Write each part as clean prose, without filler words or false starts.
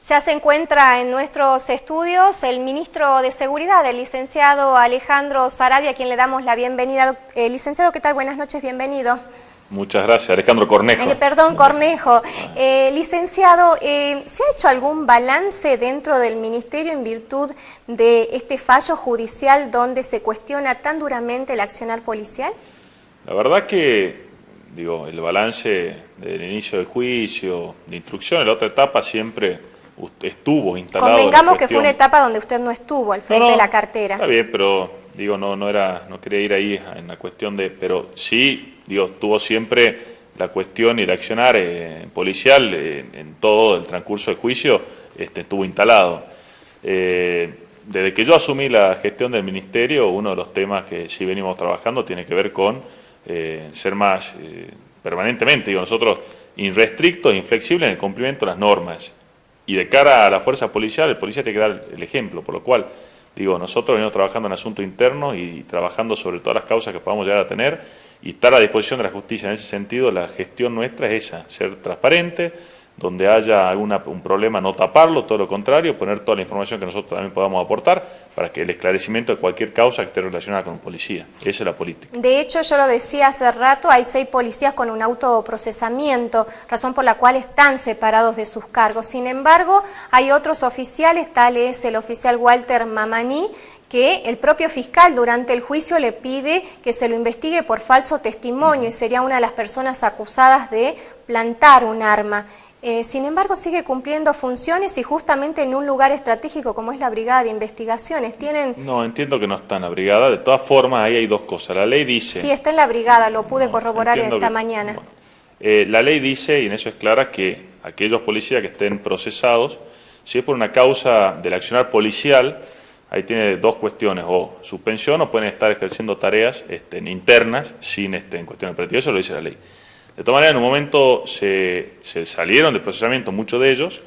Ya se encuentra en nuestros estudios el ministro de Seguridad, el licenciado Alejandro Saravia, a quien le damos la bienvenida. Licenciado, ¿qué tal? Buenas noches, bienvenido. Muchas gracias, Alejandro Cornejo. Perdón, Cornejo. Licenciado, ¿se ha hecho algún balance dentro del Ministerio en virtud de este fallo judicial donde se cuestiona tan duramente el accionar policial? La verdad que, el balance del inicio del juicio, de instrucción, en la otra etapa siempre estuvo instalado. Convengamos que fue una etapa donde usted no estuvo al frente de la cartera. Está bien, pero no quería ir ahí en la cuestión de, pero sí, estuvo siempre la cuestión y el accionar policial en todo el transcurso del juicio estuvo instalado. Desde que yo asumí la gestión del ministerio, uno de los temas que sí venimos trabajando tiene que ver con ser más permanentemente, nosotros irrestrictos e inflexibles en el cumplimiento de las normas. Y de cara a la fuerza policial, el policía tiene que dar el ejemplo, por lo cual, nosotros venimos trabajando en asuntos internos y trabajando sobre todas las causas que podamos llegar a tener y estar a disposición de la justicia. En ese sentido, la gestión nuestra es esa, ser transparente, donde haya un problema no taparlo, todo lo contrario, poner toda la información que nosotros también podamos aportar para que el esclarecimiento de cualquier causa que esté relacionada con un policía. Esa es la política. De hecho, yo lo decía hace rato, hay 6 policías con un autoprocesamiento, razón por la cual están separados de sus cargos. Sin embargo, hay otros oficiales, tal es el oficial Walter Mamani, que el propio fiscal durante el juicio le pide que se lo investigue por falso testimonio y sería una de las personas acusadas de plantar un arma. Sin embargo, sigue cumpliendo funciones y justamente en un lugar estratégico como es la Brigada de Investigaciones. No, entiendo que no está en la Brigada. De todas formas, ahí hay dos cosas. La ley dice... Sí, está en la Brigada, lo pude corroborar esta mañana. La ley dice, y en eso es clara, que aquellos policías que estén procesados, si es por una causa del accionar policial, ahí tiene dos cuestiones, o suspensión o pueden estar ejerciendo tareas internas sin en cuestión operativa, eso lo dice la ley. De todas maneras, en un momento se salieron del procesamiento muchos de ellos,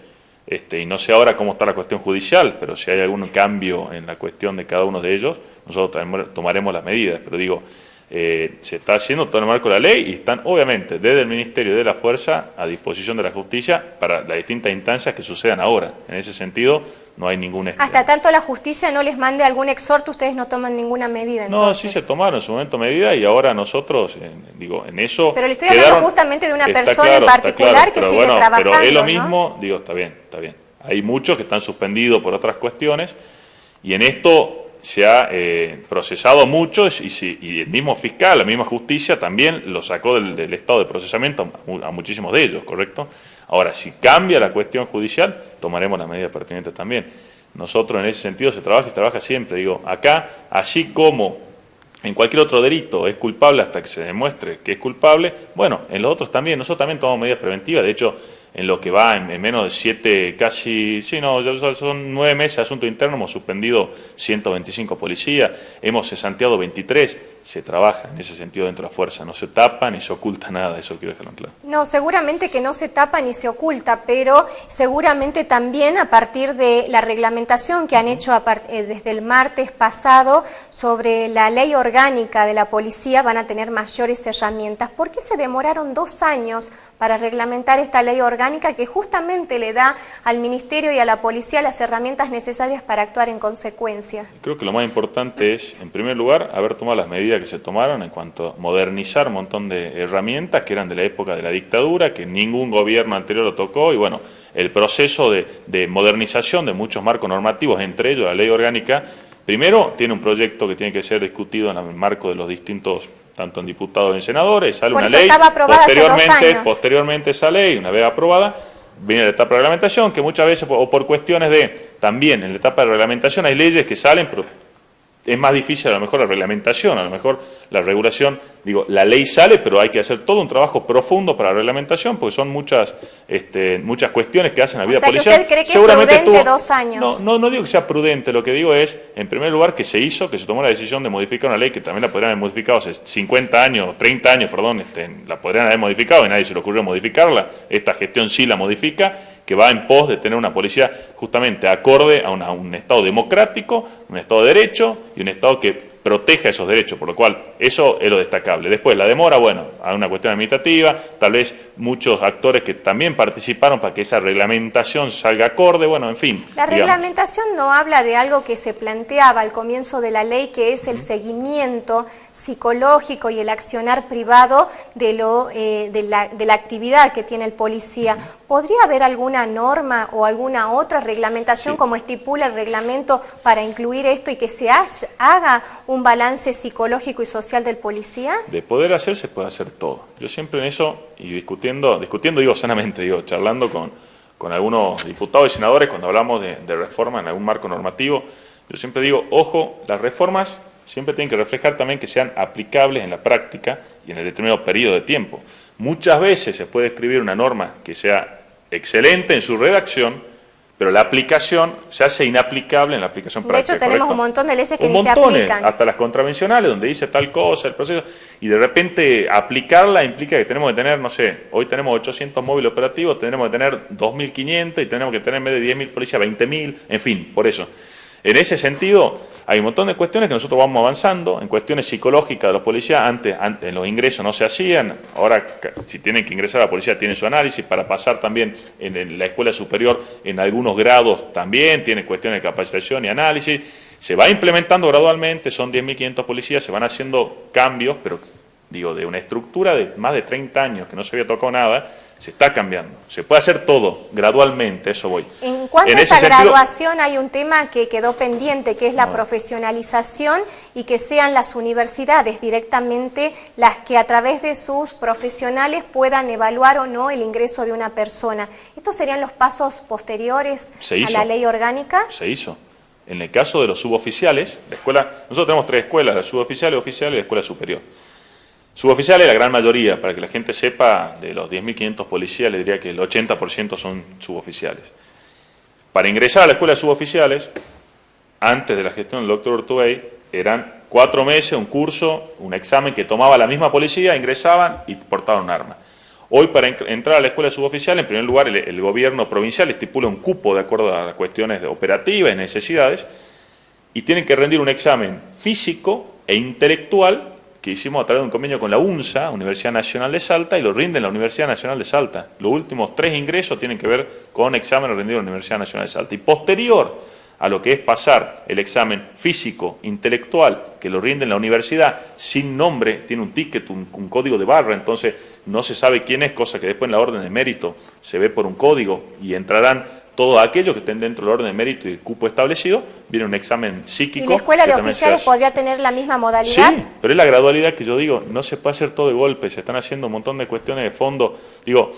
y no sé ahora cómo está la cuestión judicial, pero si hay algún cambio en la cuestión de cada uno de ellos, nosotros tomaremos las medidas, pero se está haciendo todo en el marco de la ley y están obviamente desde el Ministerio de la Fuerza a disposición de la justicia para las distintas instancias que sucedan ahora. En ese sentido no hay ningún... Hasta tanto la justicia no les mande algún exhorto, ustedes no toman ninguna medida entonces. No, sí se tomaron en su momento medidas y ahora nosotros, en eso... Pero le estoy hablando justamente de una persona en particular que sigue trabajando, pero es lo mismo, ¿no? Está bien. Hay muchos que están suspendidos por otras cuestiones y en esto... se ha procesado muchos y el mismo fiscal, la misma justicia también lo sacó del estado de procesamiento a muchísimos de ellos, ¿correcto? Ahora, si cambia la cuestión judicial, tomaremos las medidas pertinentes también. Nosotros en ese sentido se trabaja siempre, acá, así como en cualquier otro delito es culpable hasta que se demuestre que es culpable, bueno, en los otros también, nosotros también tomamos medidas preventivas, de hecho, en lo que va en menos de 7, casi, ya son 9 meses de asunto interno, hemos suspendido 125 policías, hemos cesanteado 23, se trabaja en ese sentido dentro de la fuerza, no se tapa ni se oculta nada, eso quiero dejarlo claro. No, seguramente que no se tapa ni se oculta, pero seguramente también a partir de la reglamentación que han hecho desde el martes pasado sobre la ley orgánica de la policía van a tener mayores herramientas. ¿Por qué se demoraron 2 años para reglamentar esta ley orgánica que justamente le da al Ministerio y a la Policía las herramientas necesarias para actuar en consecuencia? Creo que lo más importante es, en primer lugar, haber tomado las medidas que se tomaron en cuanto a modernizar un montón de herramientas que eran de la época de la dictadura, que ningún gobierno anterior lo tocó, y bueno, el proceso de modernización de muchos marcos normativos, entre ellos la ley orgánica, primero tiene un proyecto que tiene que ser discutido en el marco de los distintos, tanto en diputados y en senadores, sale una ley, posteriormente esa ley, una vez aprobada, viene la etapa de reglamentación, que muchas veces, o por cuestiones también en la etapa de reglamentación hay leyes que salen, pero es más difícil a lo mejor la reglamentación, a lo mejor la regulación, la ley sale, pero hay que hacer todo un trabajo profundo para la reglamentación, porque son muchas cuestiones que hacen la vida policial. ¿Usted cree que es prudente 2 años? No digo que sea prudente, lo que digo es, en primer lugar, que se tomó la decisión de modificar una ley que también la podrían haber modificado hace 50 años, 30 años, la podrían haber modificado y nadie se le ocurrió modificarla. Esta gestión sí la modifica, que va en pos de tener una policía justamente acorde a un Estado democrático, un Estado de Derecho y un Estado que proteja esos derechos, por lo cual eso es lo destacable. Después, la demora, bueno, hay una cuestión administrativa, tal vez muchos actores que también participaron para que esa reglamentación salga acorde, bueno, en fin. La reglamentación no habla de algo que se planteaba al comienzo de la ley, que es el seguimiento psicológico y el accionar privado de la actividad que tiene el policía. ¿Podría haber alguna norma o alguna otra reglamentación, como estipula el reglamento, para incluir esto y que se haga un balance psicológico y social del policía? De poder hacer, se puede hacer todo. Yo siempre en eso, y discutiendo digo sanamente, digo, charlando con algunos diputados y senadores cuando hablamos de reforma en algún marco normativo, yo siempre digo, ojo, las reformas siempre tienen que reflejar también que sean aplicables en la práctica y en el determinado periodo de tiempo. Muchas veces se puede escribir una norma que sea excelente en su redacción, pero la aplicación se hace inaplicable en la aplicación práctica. De hecho, tenemos ¿correcto? Un montón de leyes que ni se aplican. Hasta las contravencionales, donde dice tal cosa, el proceso, y de repente aplicarla implica que tenemos que tener, no sé, hoy tenemos 800 móviles operativos, tenemos que tener 2.500 y tenemos que tener en vez de 10.000 policías, 20.000, en fin, por eso. En ese sentido, hay un montón de cuestiones que nosotros vamos avanzando, en cuestiones psicológicas de los policías, antes en los ingresos no se hacían, ahora si tienen que ingresar a la policía tienen su análisis, para pasar también en la escuela superior en algunos grados también, tiene cuestiones de capacitación y análisis, se va implementando gradualmente, son 10.500 policías, se van haciendo cambios, pero digo, de una estructura de más de 30 años que no se había tocado nada, se está cambiando. Se puede hacer todo, gradualmente, eso voy. En cuanto a esa graduación, hay un tema que quedó pendiente, que es la profesionalización y que sean las universidades directamente las que a través de sus profesionales puedan evaluar o no el ingreso de una persona. ¿Estos serían los pasos posteriores a la ley orgánica? Se hizo. En el caso de los suboficiales, la escuela, nosotros tenemos 3 escuelas, la suboficial, oficial y la escuela superior. Suboficiales, la gran mayoría, para que la gente sepa, de los 10.500 policías, le diría que el 80% son suboficiales. Para ingresar a la escuela de suboficiales, antes de la gestión del doctor Urtubey, eran 4 meses, un curso, un examen que tomaba la misma policía, ingresaban y portaban un arma. Hoy, para entrar a la escuela de suboficiales, en primer lugar, el gobierno provincial estipula un cupo de acuerdo a las cuestiones operativas y necesidades, y tienen que rendir un examen físico e intelectual que hicimos a través de un convenio con la UNSA, Universidad Nacional de Salta, y lo rinden la Universidad Nacional de Salta. Los últimos 3 ingresos tienen que ver con exámenes rendidos en la Universidad Nacional de Salta. Y posterior a lo que es pasar el examen físico, intelectual, que lo rinde en la universidad, sin nombre, tiene un ticket, un código de barra, entonces no se sabe quién es, cosa que después en la orden de mérito se ve por un código y entrarán todos aquellos que estén dentro del orden de mérito y el cupo establecido, viene un examen psíquico. ¿Y la escuela de oficiales podría tener la misma modalidad? Sí, pero es la gradualidad que yo digo, no se puede hacer todo de golpe, se están haciendo un montón de cuestiones de fondo. Digo,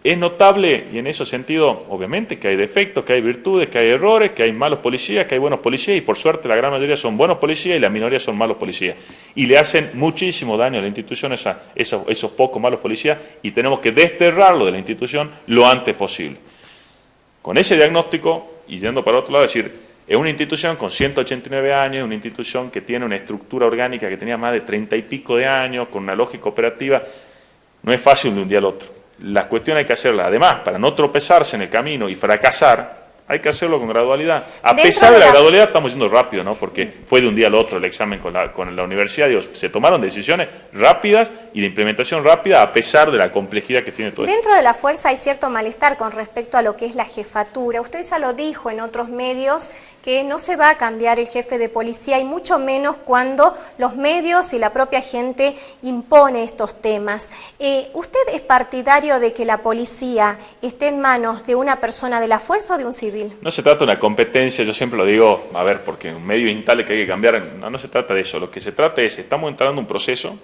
es notable, y en ese sentido, obviamente, que hay defectos, que hay virtudes, que hay errores, que hay malos policías, que hay buenos policías, y por suerte la gran mayoría son buenos policías y la minoría son malos policías. Y le hacen muchísimo daño a la institución esos pocos malos policías, y tenemos que desterrarlo de la institución lo antes posible. Con ese diagnóstico, y yendo para otro lado, es decir, es una institución con 189 años, una institución que tiene una estructura orgánica que tenía más de 30 y pico de años, con una lógica operativa, no es fácil de un día al otro. Las cuestiones hay que hacerlas, además, para no tropezarse en el camino y fracasar, hay que hacerlo con gradualidad. A pesar de la gradualidad estamos yendo rápido, ¿no? Porque fue de un día al otro el examen con la universidad. Digo, se tomaron decisiones rápidas y de implementación rápida a pesar de la complejidad que tiene todo esto. Dentro de la fuerza hay cierto malestar con respecto a lo que es la jefatura. Usted ya lo dijo en otros medios que no se va a cambiar el jefe de policía y mucho menos cuando los medios y la propia gente impone estos temas. ¿Usted es partidario de que la policía esté en manos de una persona de la fuerza o de un civil? No se trata de una competencia, yo siempre lo digo, a ver, porque un medio instale que hay que cambiar, no se trata de eso, lo que se trata es, estamos entrando en un proceso,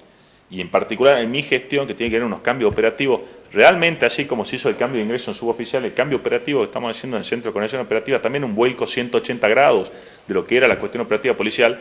y en particular en mi gestión, que tiene que tener unos cambios operativos, realmente así como se hizo el cambio de ingreso en suboficial, el cambio operativo que estamos haciendo en el Centro de Coordinación Operativa, también un vuelco 180 grados de lo que era la cuestión operativa policial,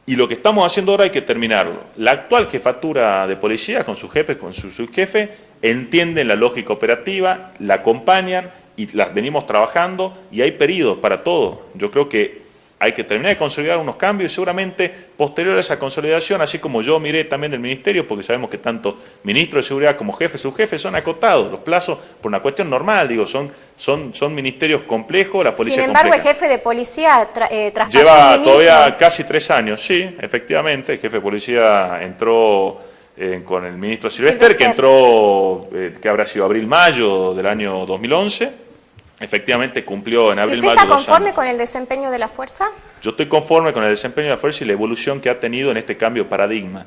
y lo que estamos haciendo ahora hay que terminarlo. La actual jefatura de policía, con su jefe, con su subjefe, entienden la lógica operativa, la acompañan, y las venimos trabajando, y hay periodos para todo. Yo creo que hay que terminar de consolidar unos cambios y seguramente posterior a esa consolidación, así como yo miré también del Ministerio, porque sabemos que tanto Ministro de Seguridad como jefe, subjefe son acotados, los plazos por una cuestión normal, digo, son ministerios complejos, la policía Sin embargo, compleja. el jefe de policía traspasó Lleva un ministro. todavía casi 3 años, sí, efectivamente, el jefe de policía entró con el ministro Silvester, que entró, que habrá sido abril-mayo del año 2011, efectivamente cumplió en abril-mayo. ¿Y usted está conforme con el desempeño de la fuerza? Yo estoy conforme con el desempeño de la fuerza y la evolución que ha tenido en este cambio de paradigma.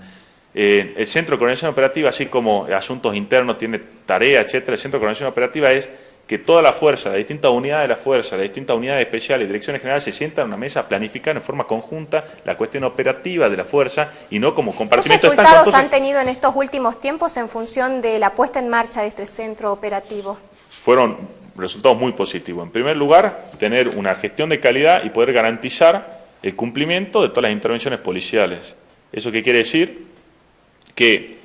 El Centro de Coordinación Operativa, así como asuntos internos, tiene tarea, etcétera, el Centro de Coordinación Operativa es que toda la fuerza, las distintas unidades de la fuerza, las distintas unidades especiales y direcciones generales se sientan en una mesa a planificar en forma conjunta la cuestión operativa de la fuerza y no como compartimento ¿Qué de resultados han tenido en estos últimos tiempos en función de la puesta en marcha de este centro operativo? Fueron resultados muy positivos. En primer lugar, tener una gestión de calidad y poder garantizar el cumplimiento de todas las intervenciones policiales. ¿Eso qué quiere decir? Que,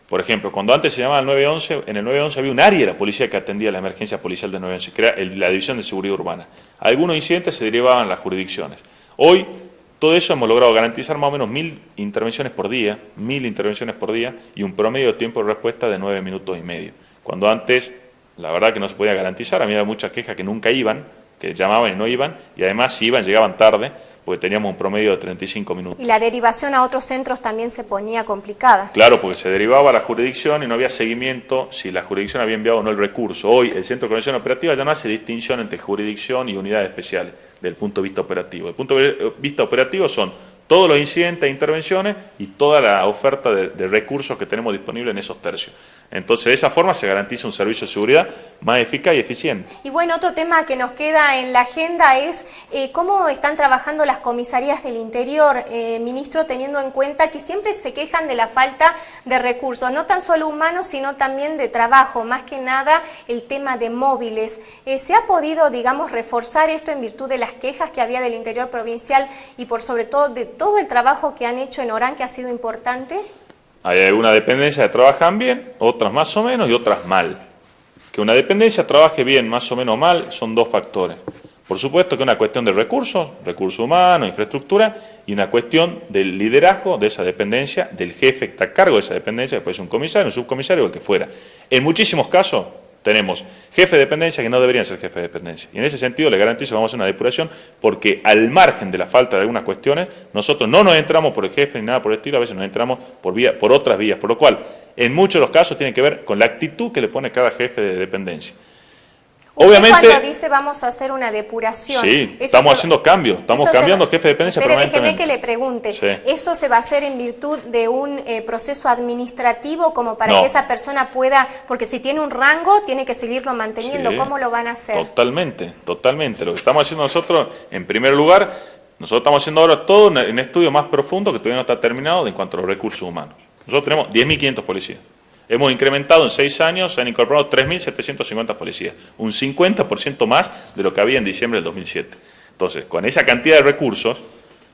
por ejemplo, cuando antes se llamaba el 911, en el 911 había un área de la policía que atendía la emergencia policial del 911, que era la División de Seguridad Urbana. Algunos incidentes se derivaban a las jurisdicciones. Hoy, todo eso hemos logrado garantizar más o menos 1000 intervenciones por día, y un promedio de tiempo de respuesta de 9 minutos y medio. Cuando antes, la verdad que no se podía garantizar, a mí había muchas quejas que nunca iban, que llamaban y no iban, y además si iban, llegaban tarde, porque teníamos un promedio de 35 minutos. Y la derivación a otros centros también se ponía complicada. Claro, porque se derivaba a la jurisdicción y no había seguimiento si la jurisdicción había enviado o no el recurso. Hoy el Centro de Coordinación Operativa ya no hace distinción entre jurisdicción y unidades especiales desde el punto de vista operativo. Desde el punto de vista operativo son todos los incidentes e intervenciones y toda la oferta de recursos que tenemos disponibles en esos tercios. Entonces, de esa forma se garantiza un servicio de seguridad más eficaz y eficiente. Y bueno, otro tema que nos queda en la agenda es cómo están trabajando las comisarías del interior, ministro, teniendo en cuenta que siempre se quejan de la falta de recursos, no tan solo humanos, sino también de trabajo, más que nada el tema de móviles. ¿Se ha podido, digamos, reforzar esto en virtud de las quejas que había del interior provincial y por sobre todo de todo el trabajo que han hecho en Orán, que ha sido importante? Hay algunas dependencias que trabajan bien, otras más o menos y otras mal. Que una dependencia trabaje bien, más o menos mal, son dos factores. Por supuesto que una cuestión de recursos humanos, infraestructura, y una cuestión del liderazgo de esa dependencia, del jefe que está a cargo de esa dependencia, que puede ser un comisario, un subcomisario o el que fuera. En muchísimos casos tenemos jefes de dependencia que no deberían ser jefes de dependencia. Y en ese sentido le garantizo que vamos a hacer una depuración porque al margen de la falta de algunas cuestiones, nosotros no nos entramos por el jefe ni nada por el estilo, a veces nos entramos por otras vías, por lo cual en muchos de los casos tiene que ver con la actitud que le pone cada jefe de dependencia. Obviamente, cuando dice vamos a hacer una depuración, sí, estamos haciendo cambios, estamos cambiando jefe de dependencia permanentemente. Déjeme que le pregunte, sí. ¿eso se va a hacer en virtud de un proceso administrativo como para que esa persona pueda, porque si tiene un rango, tiene que seguirlo manteniendo, sí. ¿Cómo lo van a hacer? Totalmente. Lo que estamos haciendo nosotros, en primer lugar, nosotros estamos haciendo ahora todo un estudio más profundo que todavía no está terminado en cuanto a los recursos humanos. Nosotros tenemos 10.500 policías. Hemos incrementado en 6 años, se han incorporado 3.750 policías, un 50% más de lo que había en diciembre del 2007. Entonces, con esa cantidad de recursos,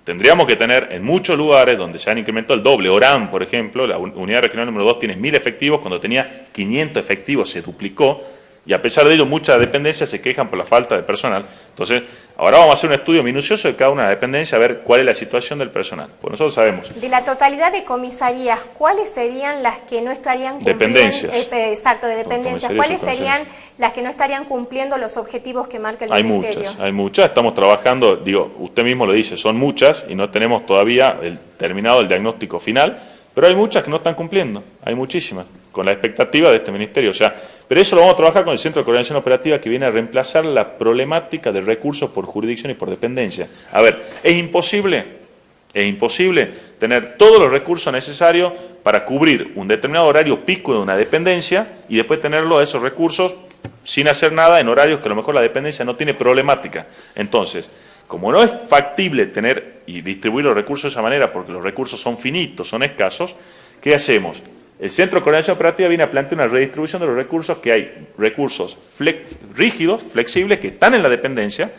tendríamos que tener en muchos lugares donde se han incrementado el doble. Orán, por ejemplo, la unidad regional número 2 tiene 1.000 efectivos, cuando tenía 500 efectivos se duplicó, y a pesar de ello muchas dependencias se quejan por la falta de personal. Entonces, ahora vamos a hacer un estudio minucioso de cada una de las dependencias a ver cuál es la situación del personal. Pues nosotros sabemos. De la totalidad de comisarías, ¿cuáles serían las que no estarían cumpliendo? Dependencias. Exacto, de dependencias. ¿Cuáles serían las que no estarían cumpliendo los objetivos que marca el Ministerio? Hay muchas, estamos trabajando, digo, usted mismo lo dice, son muchas y no tenemos todavía terminado el diagnóstico final, pero hay muchas que no están cumpliendo, hay muchísimas, con la expectativa de este Ministerio. O sea, pero eso lo vamos a trabajar con el Centro de Coordinación Operativa, que viene a reemplazar la problemática de recursos por jurisdicción y por dependencia. A ver, es imposible tener todos los recursos necesarios para cubrir un determinado horario pico de una dependencia y después tenerlo esos recursos sin hacer nada en horarios que a lo mejor la dependencia no tiene problemática. Entonces, como no es factible tener y distribuir los recursos de esa manera porque los recursos son finitos, son escasos, ¿qué hacemos? El Centro de Coordinación Operativa viene a plantear una redistribución de los recursos, que hay recursos rígidos, flexibles, que están en la dependencia,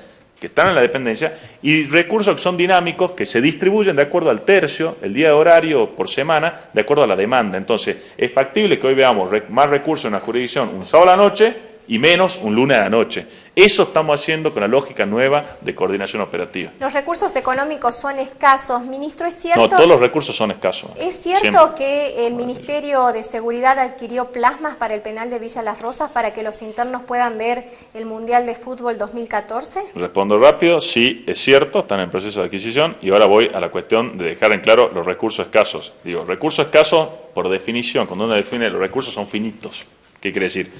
y recursos que son dinámicos, que se distribuyen de acuerdo al tercio, el día de horario por semana, de acuerdo a la demanda. Entonces, es factible que hoy veamos más recursos en la jurisdicción un sábado a la noche y menos un lunes a la noche. Eso estamos haciendo con la lógica nueva de coordinación operativa. Los recursos económicos son escasos. Ministro, ¿es cierto? No, todos los recursos son escasos. ¿Es cierto Siempre. que el Ministerio de Seguridad adquirió plasmas para el penal de Villa Las Rosas para que los internos puedan ver el Mundial de Fútbol 2014? Respondo rápido, sí, es cierto, están en proceso de adquisición y ahora voy a la cuestión de dejar en claro los recursos escasos. Digo, recursos escasos, por definición, cuando uno define los recursos son finitos. ¿Qué quiere decir?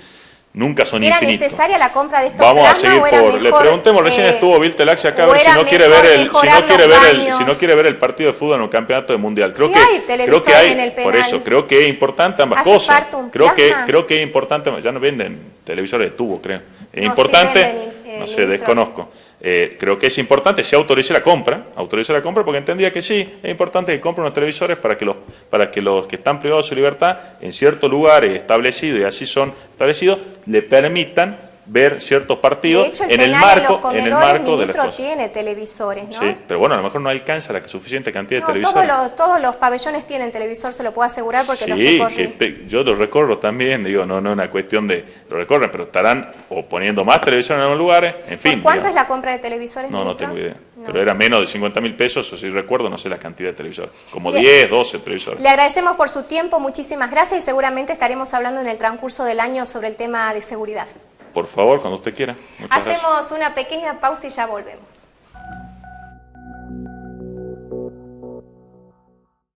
Nunca son infinitos. ¿Era necesaria la compra de estos Vamos a plasmas seguir o era por... mejor, Le preguntemos, recién estuvo Bill Telaxi acá, a ver si no quiere ver si no quiere ver el partido de fútbol en un campeonato de mundial. Creo sí que hay televisores en el penal. Por eso, creo que es importante ambas ¿Hace cosas. falta un Creo plasma? que es importante, ya no venden televisores de tubo, creo. Es No, importante, sí venden, no sé, ministro. desconozco. Creo que es importante, se autorice la compra porque entendía que sí, es importante que compren unos televisores para que los que están privados de su libertad en ciertos lugares establecidos, y así son establecidos, le permitan ver ciertos partidos de hecho, en el marco de las ministro cosas. tiene televisores, ¿no? Sí, pero bueno, a lo mejor no alcanza la suficiente cantidad de No, televisores. todos los pabellones tienen televisor, se lo puedo asegurar porque los Sí, recorrí. yo los recorro también, digo, no es una cuestión de lo recorren, pero estarán o poniendo más televisores en algunos lugares, en fin. ¿Por cuánto digamos. es la compra de televisores, No, no ministro? tengo idea. No. Pero era menos de 50.000 pesos, o si recuerdo, no sé la cantidad de televisores. Como Bien. 10, 12 televisores. Le agradecemos por su tiempo, muchísimas gracias y seguramente estaremos hablando en el transcurso del año sobre el tema de seguridad. Por favor, cuando usted quiera. Muchas gracias. Hacemos una pequeña pausa y ya volvemos.